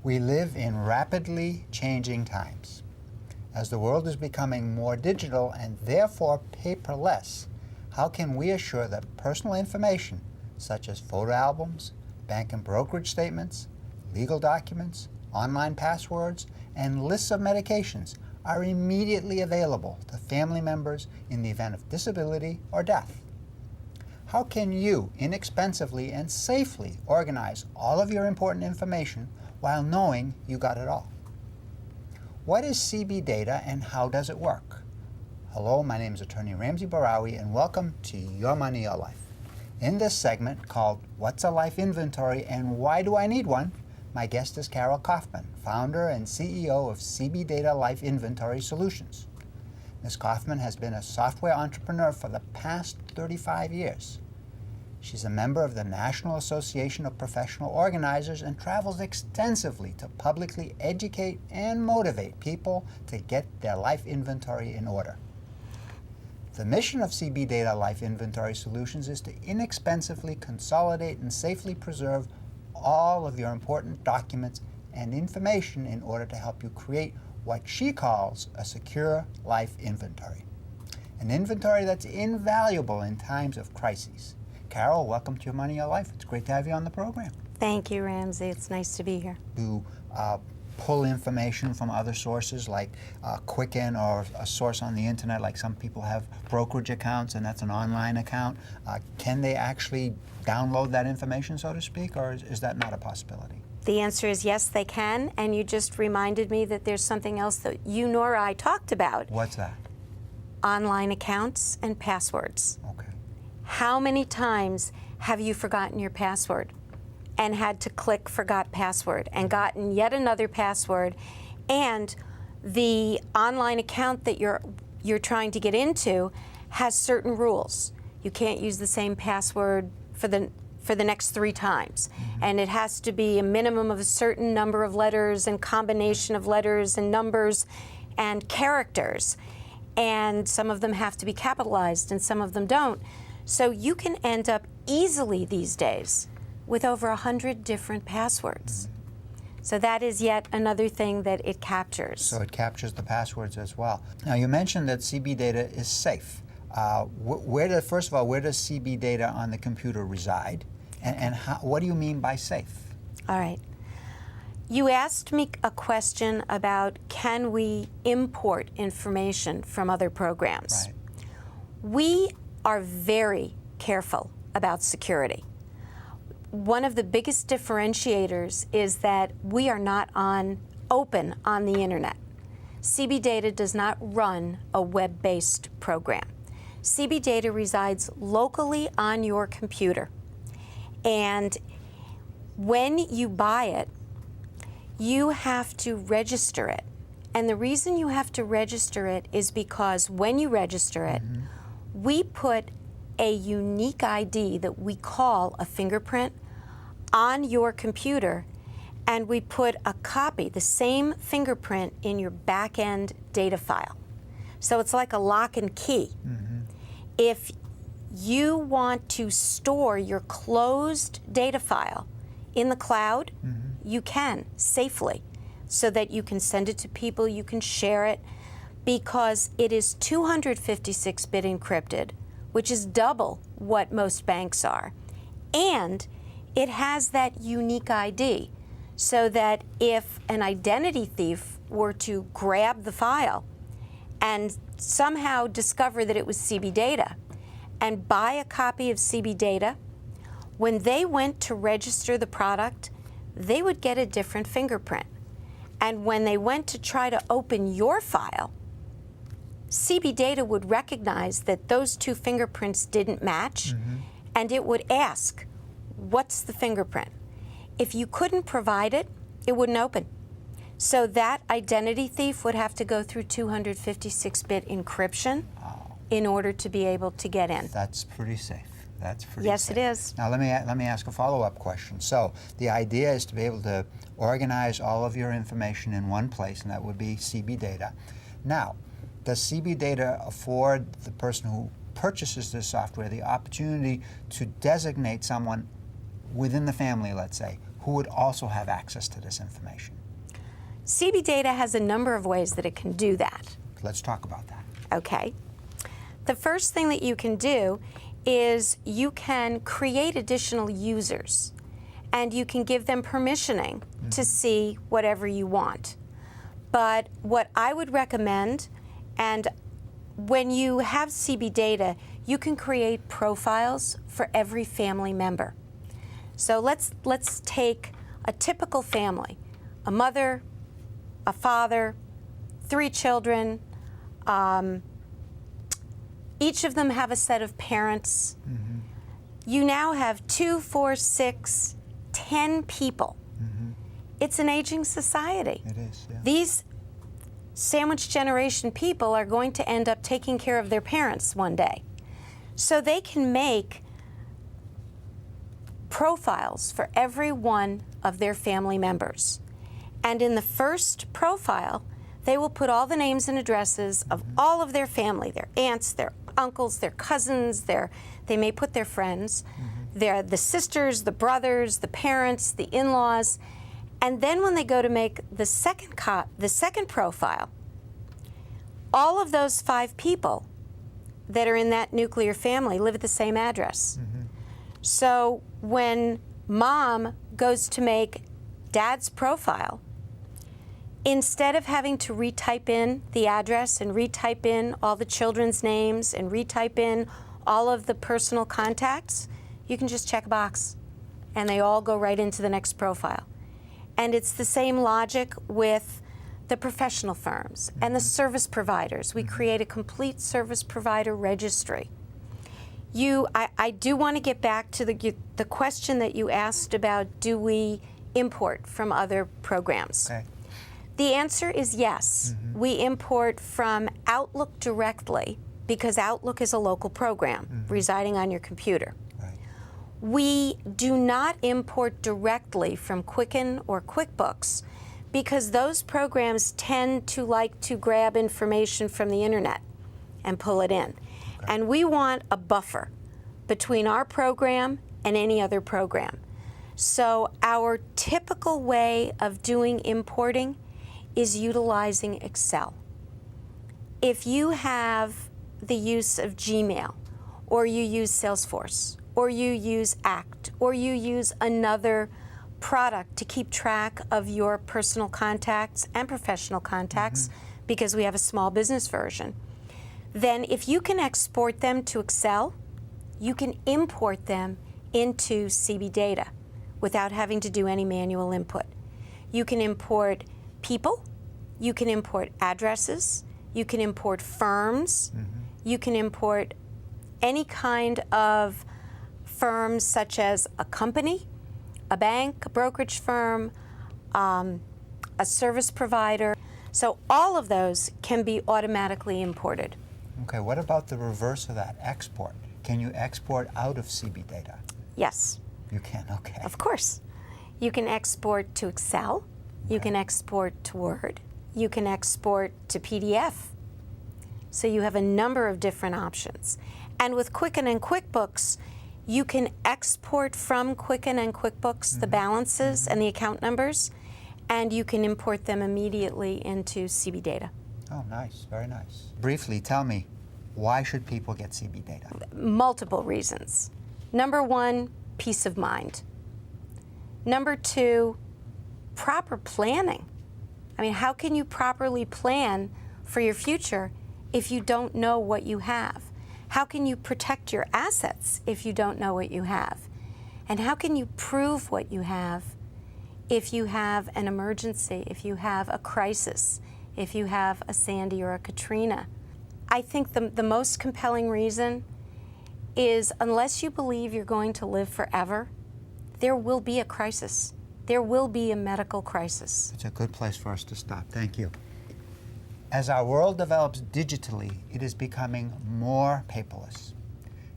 We live in rapidly changing times. As the world is becoming more digital and therefore paperless, how can we assure that personal information such as photo albums, bank and brokerage statements, legal documents, online passwords, and lists of medications are immediately available to family members in the event of disability or death? How can you inexpensively and safely organize all of your important information while knowing you got it all? What is CBData and how does it work? Hello, my name is Attorney Ramsey Bahrawy and welcome to Your Money, Your Life. In this segment called What's a Life Inventory and Why Do I Need One? My guest is Carol Kaufman, founder and CEO of CBData Life Inventory Solutions. Ms. Kaufman has been a software entrepreneur for the past 35 years. She's a member of the National Association of Professional Organizers and travels extensively to publicly educate and motivate people to get their life inventory in order. The mission of CBData Life Inventory Solutions is to inexpensively consolidate and safely preserve all of your important documents and information in order to help you create what she calls a secure life inventory. An inventory that's invaluable in times of crises. Carol, welcome to Your Money, Your Life. It's great to have you on the program. Thank you, Ramsey. It's nice to be here. You pull information from other sources like Quicken or a source on the internet, like some people have brokerage accounts and that's an online account. Can they actually download that information, so to speak, or is that not a possibility? The answer is yes, they can, and you just reminded me that there's something else that you nor I talked about. What's that? Online accounts and passwords. Okay. How many times have you forgotten your password and had to click forgot password and gotten yet another password, and the online account that you're trying to get into has certain rules. You can't use the same password for the next 3 times. And it has to be a minimum of a certain number of letters and combination of letters and numbers and characters. And some of them have to be capitalized and some of them don't. So you can end up easily these days with over 100 different passwords. So that is yet another thing that it captures. So it captures the passwords as well. Now you mentioned that CBData is safe. First of all, where does CBData on the computer reside? And what do you mean by safe? All right. You asked me a question about can we import information from other programs? Right. We are very careful about security. One of the biggest differentiators is that we are not open on the internet. CBData does not run a web-based program. CBData resides locally on your computer. And when you buy it, you have to register it. And the reason you have to register it is because when you register it, we put a unique ID that we call a fingerprint on your computer, and we put a copy, the same fingerprint, in your back-end data file. So it's like a lock and key. If you want to store your closed data file in the cloud, you can safely, so that you can send it to people, you can share it, because it is 256-bit encrypted, which is double what most banks are. And it has that unique ID, so that if an identity thief were to grab the file and somehow discover that it was CBData and buy a copy of CBData, when they went to register the product, they would get a different fingerprint. And when they went to try to open your file, CBData would recognize that those 2 fingerprints didn't match, and it would ask, what's the fingerprint? If you couldn't provide it, it wouldn't open. So that identity thief would have to go through 256-bit encryption in order to be able to get in. That's pretty safe. That's pretty Yes, safe. it is. Now let me ask a follow-up question. So the idea is to be able to organize all of your information in one place, and that would be CBData. Now, does CBData afford the person who purchases this software the opportunity to designate someone within the family, let's say, who who would also have access to this information? CBData has a number of ways that it can do that. Let's talk about that. Okay. The first thing that you can do is you can create additional users, and you can give them permissioning to see whatever you want. But what I would recommend, and when you have CBData, you can create profiles for every family member. So let's take a typical family, a mother, a father, 3 children. Each of them have a set of parents. You now have 2, 4, 6, 10 people. It's an aging society. It is, yeah. These sandwich generation people are going to end up taking care of their parents one day. So they can make profiles for every one of their family members. And in the first profile, they will put all the names and addresses of all of their family, their aunts, their uncles, their cousins, they may put their friends, the sisters, the brothers, the parents, the in-laws. And then when they go to make the second profile, all of those 5 people that are in that nuclear family live at the same address. So when mom goes to make dad's profile, instead of having to retype in the address and retype in all the children's names and retype in all of the personal contacts, you can just check a box and they all go right into the next profile. And it's the same logic with the professional firms and the service providers. We create a complete service provider registry. I do want to get back to the question that you asked about, do we import from other programs? Okay. The answer is yes. We import from Outlook directly because Outlook is a local program residing on your computer. Right. We do not import directly from Quicken or QuickBooks because those programs tend to like to grab information from the internet and pull it in. Okay. And we want a buffer between our program and any other program. So our typical way of doing importing is utilizing Excel. If you have the use of Gmail, or you use Salesforce, or you use ACT, or you use another product to keep track of your personal contacts and professional contacts, because we have a small business version, then if you can export them to Excel, you can import them into CBData without having to do any manual input. You can import people, you can import addresses, you can import firms, you can import any kind of firms such as a company, a bank, a brokerage firm, a service provider. So all of those can be automatically imported. Okay, what about the reverse of that, export? Can you export out of CBData? Yes. You can, okay. Of course. You can export to Excel, you can export to Word, you can export to PDF. So you have a number of different options. And with Quicken and QuickBooks, you can export from Quicken and QuickBooks the balances and the account numbers, and you can import them immediately into CBData. Oh, nice, very nice. Briefly, tell me, why should people get CBData? Multiple reasons. Number 1, peace of mind. Number 2, proper planning. I mean, how can you properly plan for your future if you don't know what you have? How can you protect your assets if you don't know what you have? And how can you prove what you have if you have an emergency, if you have a crisis, if you have a Sandy or a Katrina? I think the most compelling reason is unless you believe you're going to live forever, there will be a crisis. There will be a medical crisis. It's a good place for us to stop. Thank you. As our world develops digitally, it is becoming more paperless.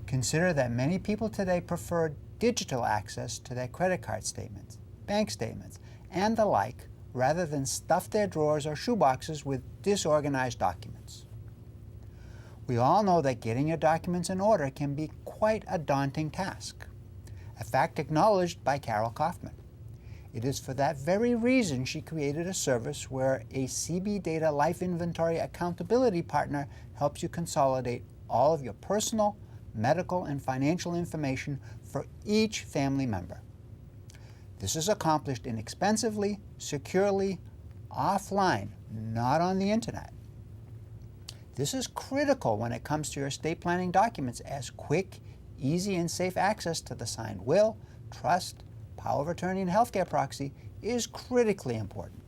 Consider that many people today prefer digital access to their credit card statements, bank statements, and the like, rather than stuff their drawers or shoeboxes with disorganized documents. We all know that getting your documents in order can be quite a daunting task, a fact acknowledged by Carol Kaufman. It is for that very reason she created a service where a CBData Life Inventory accountability partner helps you consolidate all of your personal, medical, and financial information for each family member. This is accomplished inexpensively, securely, offline, not on the internet. This is critical when it comes to your estate planning documents, as quick, easy, and safe access to the signed will, trust, power of attorney, and healthcare proxy is critically important.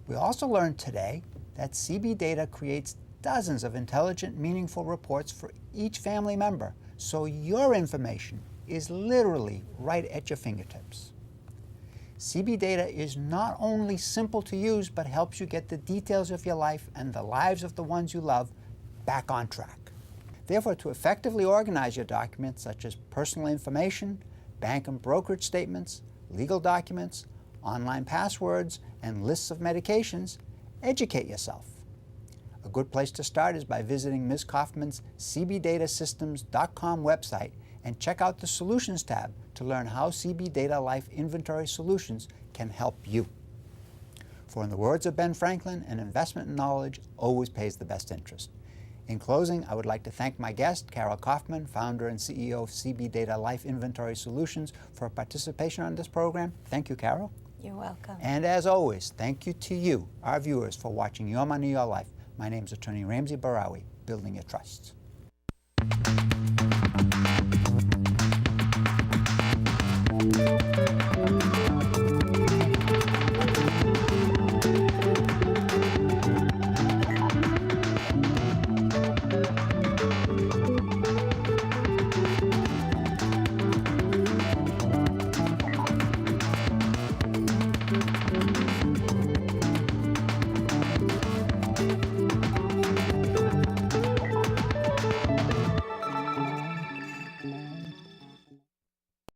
We also learned today that CBData creates dozens of intelligent, meaningful reports for each family member, so your information is literally right at your fingertips. CBData is not only simple to use, but helps you get the details of your life and the lives of the ones you love back on track. Therefore, to effectively organize your documents, such as personal information, bank and brokerage statements, legal documents, online passwords, and lists of medications, educate yourself. A good place to start is by visiting Ms. Kaufman's CBDataSystems.com website and check out the Solutions tab to learn how CBData Life Inventory Solutions can help you. For in the words of Ben Franklin, an investment in knowledge always pays the best interest. In closing, I would like to thank my guest, Carol Kaufman, founder and CEO of CBData Life Inventory Solutions, for her participation on this program. Thank you, Carol. You're welcome. And as always, thank you to you, our viewers, for watching Your Money, Your Life. My name is Attorney Ramsey Bahrawy, building your trusts.